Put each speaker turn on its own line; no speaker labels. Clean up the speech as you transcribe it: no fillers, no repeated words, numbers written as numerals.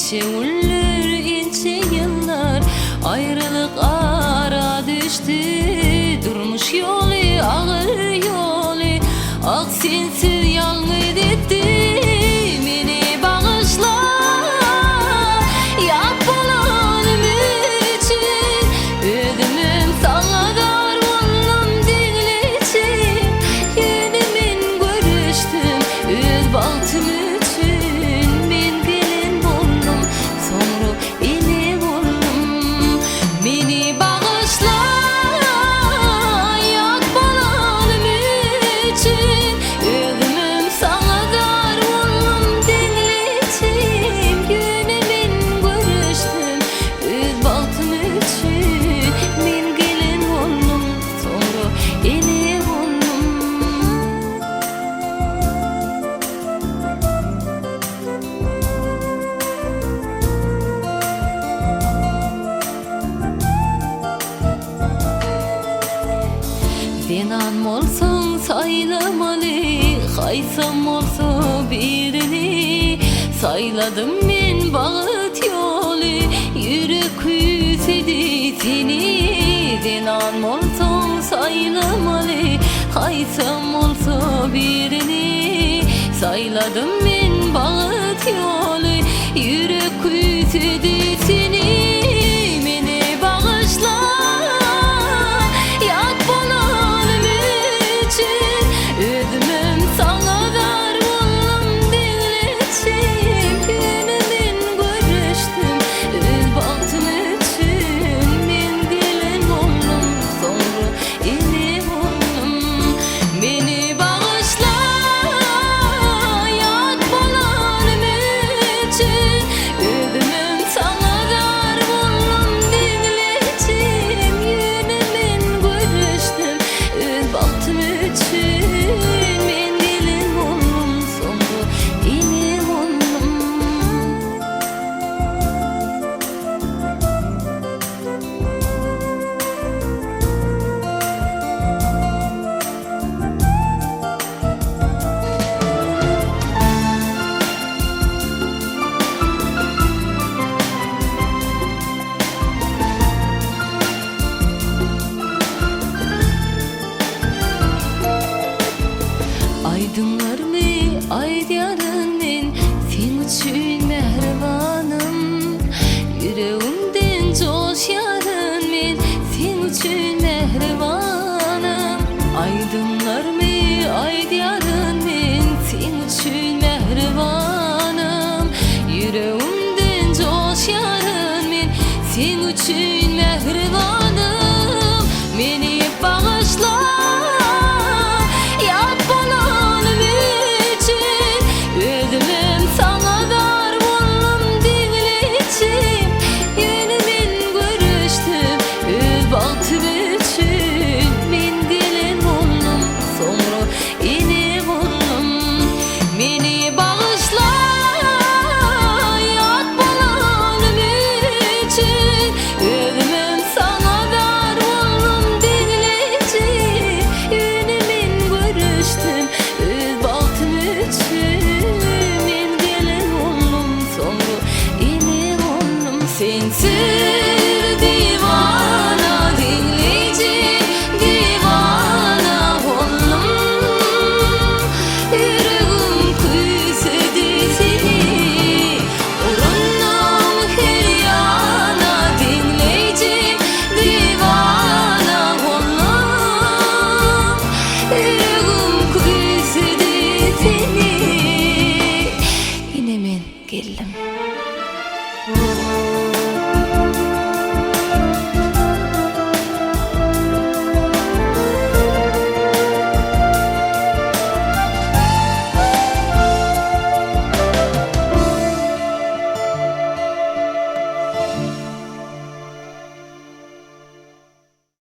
İnce ullur ince yıllar, ayrılık ara düştü. Durmuş yolu ağır yolu, aksinsiz yalnız etti. Beni bağışla, yak bolanım için. Ödümüm sana dar oldum dinleyeceğim. Yenimin görüştüm öz baltım için. Ben gelin oldum, sonra eli oldum. Beni bağışla, yak bolanım için. Ödümüm sana dar oldum dinleyeceğim. Yenimin görüştüm öz baltım için. Ben gelin oldum, sonra eli oldum. Denan olsan saylamalı, haysam olsa birini. Sayladım ben bağıt yolu, yürek küsedi seni. Denan olsan saylamalı, haysam olsa birini. Sayladım ben bağıt yolu, yürek küsedi seni. Beni bağışla, yak bolanım için. Ödümüm sana dar oldum dinleyeceğim. Yenimin görüştüm öz baltım için. Ben gelin oldum, sonra eli oldum. Beni bağışla, yak bolanım için. Ödümüm sana dar oldum dinleyeceğim. Yenimin görüştüm öz baltım için. Ben gelin oldum, sonra eli oldum. Aydınlar mı aydyarın ben sen için mehribanım. Yüreğimden coşarın ben sen için mehribanım. Aydınlar mı aydyarın ben sen için mehribanım. Yüreğimden coşarın ben sen için